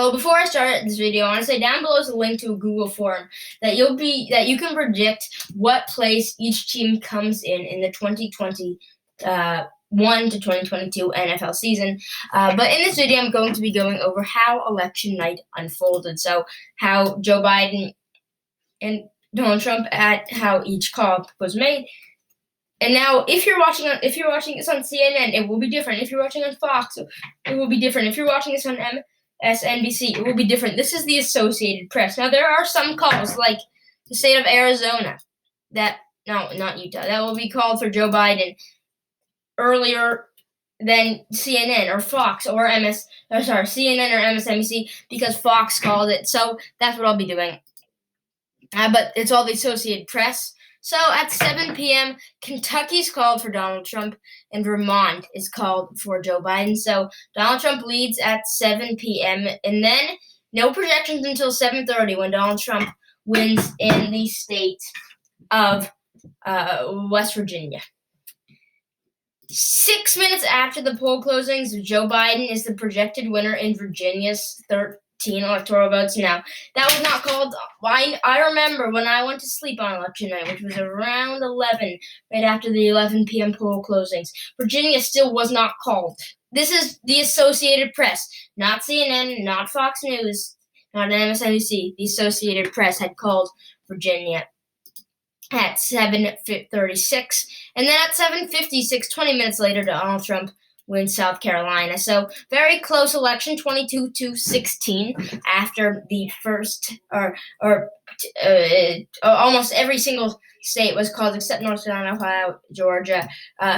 So before I start this video, I want to say down below is a link to a Google form that you can predict what place each team comes in the 2020 1 to 2022 NFL season. But in this video, I'm going to be going over how election night unfolded. So how Joe Biden and Donald Trump at how each call was made. And now, if you're watching this on CNN, it will be different. If you're watching on Fox, it will be different. If you're watching this on MSNBC, it will be different. This is the Associated Press. Now, there are some calls, like the state of Arizona, not Utah, that will be called for Joe Biden earlier than CNN or Fox or CNN or MSNBC, because Fox called it. So that's what I'll be doing. But it's all the Associated Press. So at 7 p.m., Kentucky's called for Donald Trump, and Vermont is called for Joe Biden. So Donald Trump leads at 7 p.m., and then no projections until 7:30 when Donald Trump wins in the state of West Virginia. 6 minutes after the poll closings, Joe Biden is the projected winner in Virginia's 13 electoral votes. Now, that was not called. I remember when I went to sleep on election night, which was around 11, right after the 11 p.m. poll closings. Virginia still was not called. This is the Associated Press, not CNN, not Fox News, not MSNBC. The Associated Press had called Virginia at 7:36, and then at 7:56, 20 minutes later, Donald Trump wins South Carolina. So very close election, 22-16, after the first almost every single state was called except North Carolina, Ohio, Georgia,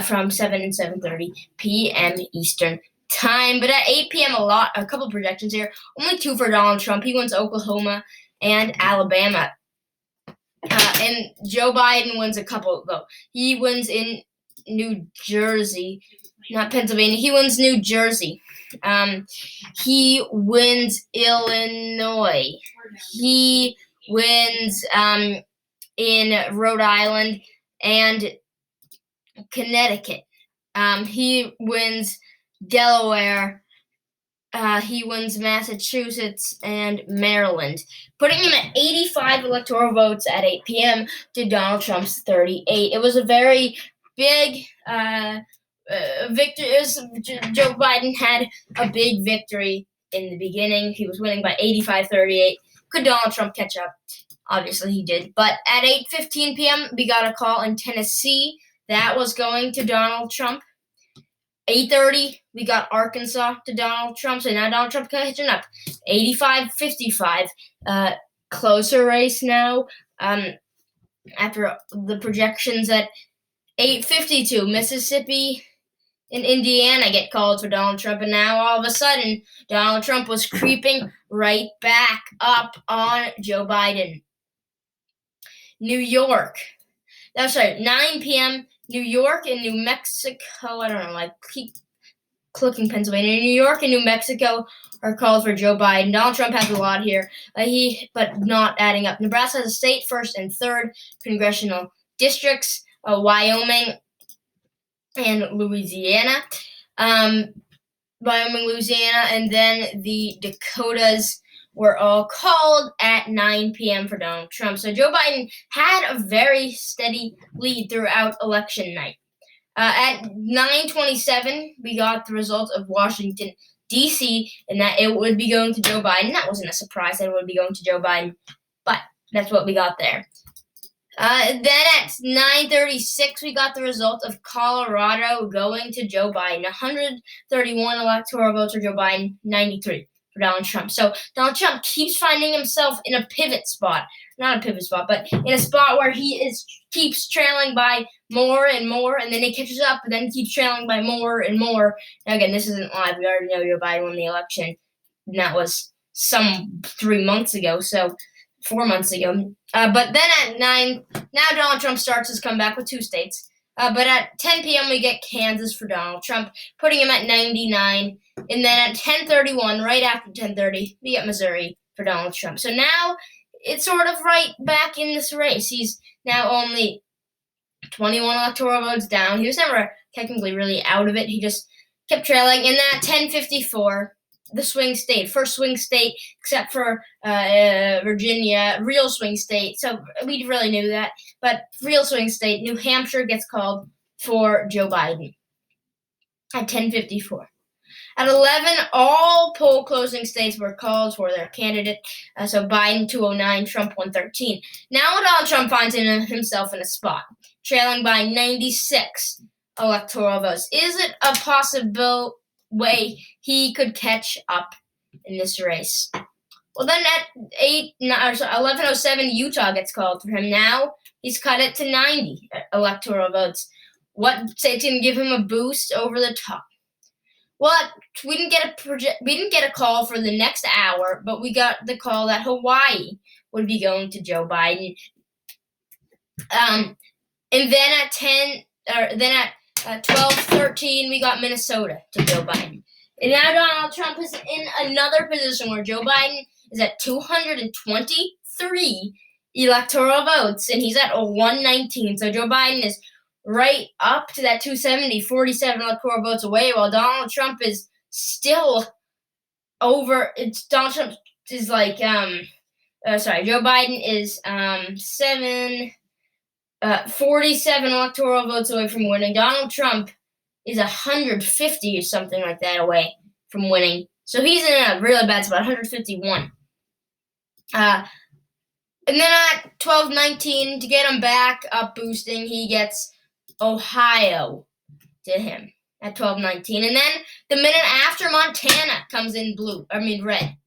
from 7 and 7:30 p.m. Eastern time. But at 8 p.m., a couple projections here. Only two for Donald Trump. He wins Oklahoma and Alabama. And Joe Biden wins a couple, though. He wins in New Jersey, not Pennsylvania. He wins New Jersey. He wins Illinois. He wins in Rhode Island and Connecticut. He wins Delaware. He wins Massachusetts and Maryland, putting him at 85 electoral votes at 8 p.m. to Donald Trump's 38. It was a very big victory. Joe Biden had a big victory in the beginning. He was winning by 85-38. Could Donald Trump catch up? Obviously he did. But at 8:15 p.m., we got a call in Tennessee that was going to Donald Trump. 8:30, we got Arkansas to Donald Trump, so now Donald Trump catching up. 85-55, closer race now. After the projections at 8:52, Mississippi and Indiana get called for Donald Trump, and now all of a sudden, Donald Trump was creeping right back up on Joe Biden. New York. That's right, 9 p.m., New York and New Mexico, I don't know, I keep clicking Pennsylvania. New York and New Mexico are called for Joe Biden. Donald Trump has a lot here, but not adding up. Nebraska has a state first and third congressional districts, Wyoming and Louisiana. Wyoming, Louisiana, and then the Dakotas were all called at 9 p.m. for Donald Trump. So Joe Biden had a very steady lead throughout election night. At 9:27, we got the result of Washington, D.C., and that it would be going to Joe Biden. That wasn't a surprise that it would be going to Joe Biden, but that's what we got there. Then at 9:36, we got the result of Colorado going to Joe Biden. 131 electoral votes for Joe Biden, 93 for Donald Trump. So Donald Trump keeps finding himself in a pivot spot. Not a pivot spot, but in a spot where he keeps trailing by more and more, and then he catches up, and then keeps trailing by more and more. Now, again, this isn't live. We already know Joe Biden won the election, and that was some 3 months ago, so 4 months ago. But then at 9, now Donald Trump starts his comeback with two states. But at 10 p.m., we get Kansas for Donald Trump, putting him at 99. And then at 10:31, right after 10:30, we get Missouri for Donald Trump. So now it's sort of right back in this race. He's now only 21 electoral votes down. He was never technically really out of it. He just kept trailing. And then at 10:54, the swing state, first swing state, except for Virginia, real swing state. So we really knew that. But real swing state, New Hampshire gets called for Joe Biden at 10:54. At 11, all poll closing states were called for their candidate. So Biden 209, Trump 113. Now Donald Trump finds himself in a spot, trailing by 96 electoral votes. Is it a possible way he could catch up in this race? Well, then at 11:07, Utah gets called for him. Now he's cut it to 90 electoral votes. What state's going to give him a boost over the top? Well, we didn't get a call for the next hour, but we got the call that Hawaii would be going to Joe Biden. And then at 12:13, we got Minnesota to Joe Biden. And now Donald Trump is in another position where Joe Biden is at 223 electoral votes, and he's at 119. So Joe Biden is right up to that 270, 47 electoral votes away, while Donald Trump is still over. Donald Trump is like Joe Biden is 47 electoral votes away from winning. Donald Trump is 150 or something like that away from winning. So he's in a really bad spot, 151. And then at 12:19, to get him back up boosting, he gets Ohio to him at 12:19. And then the minute after, Montana comes in red.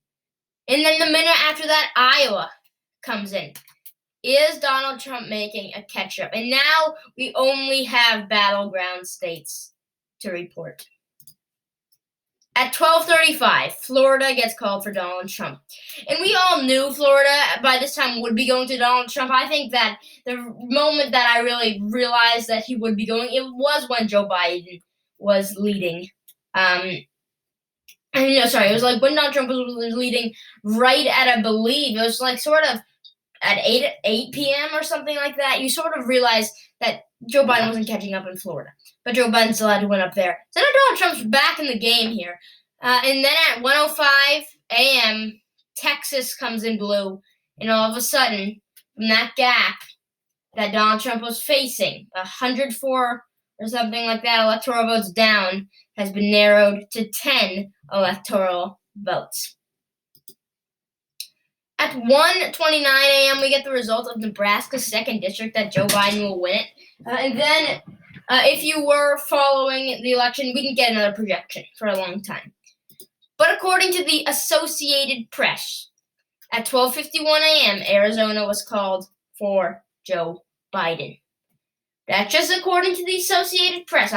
And then the minute after that, Iowa comes in. Is Donald Trump making a catch-up? And now we only have battleground states to report. At 12:35, Florida gets called for Donald Trump. And we all knew Florida by this time would be going to Donald Trump. I think that the moment that I really realized that he would be going, it was when Joe Biden was leading. It was like when Donald Trump was leading right at, I believe, it was like sort of at 8 p.m. or something like that. You sort of realized that Joe Biden wasn't catching up in Florida. But Joe Biden still had to win up there. So now Donald Trump's back in the game here. And then at 1:05 a.m., Texas comes in blue. And all of a sudden, from that gap that Donald Trump was facing, 104 or something like that electoral votes down, has been narrowed to 10 electoral votes. At 1:29 a.m., we get the result of Nebraska's 2nd district that Joe Biden will win it. And then, if you were following the election, we didn't get another projection for a long time. But according to the Associated Press, at 12:51 a.m., Arizona was called for Joe Biden. That's just according to the Associated Press.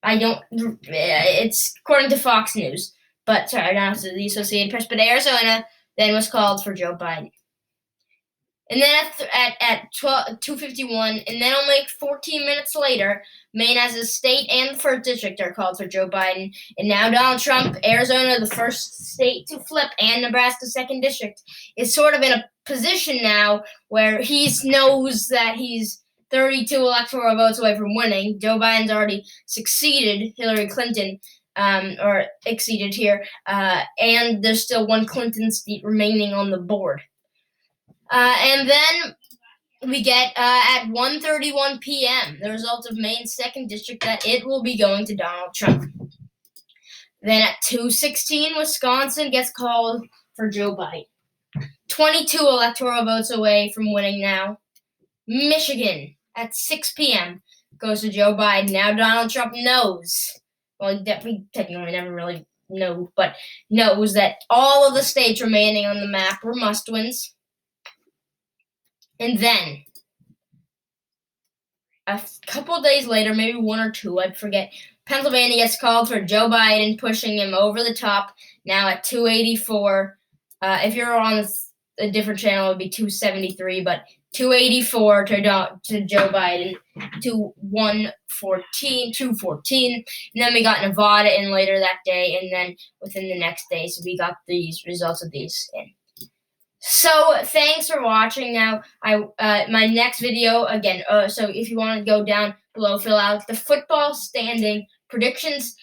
It's according to Fox News. But, sorry, not the Associated Press, but Arizona then was called for Joe Biden. And then at 2:51, and then only 14 minutes later, Maine as a state and the 1st district are called for Joe Biden. And now Donald Trump, Arizona, the first state to flip, and Nebraska's 2nd district, is sort of in a position now where he knows that he's 32 electoral votes away from winning. Joe Biden's already succeeded Hillary Clinton, or exceeded here, and there's still one Clinton seat remaining on the board. And then we get at 1:31 p.m. the result of Maine's 2nd district that it will be going to Donald Trump. Then at 2:16, Wisconsin gets called for Joe Biden. 22 electoral votes away from winning now. Michigan at 6 p.m. goes to Joe Biden. Now Donald Trump knows. Well, we technically never really know, but knows that all of the states remaining on the map were must-wins. And then, a couple days later, maybe 1 or 2, I forget, Pennsylvania gets called for Joe Biden, pushing him over the top, now at 284. If you're on a different channel, it would be 273, but 284 to Joe Biden, 214. And then we got Nevada in later that day, and then within the next day, so we got these results of these in. So thanks for watching. Now, my next video again. So if you want to go down below, fill out the football standing predictions.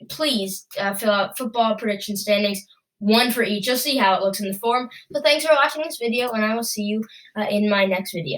please fill out football prediction standings, one for each. You'll see how it looks in the form. So thanks for watching this video, and I will see you in my next video.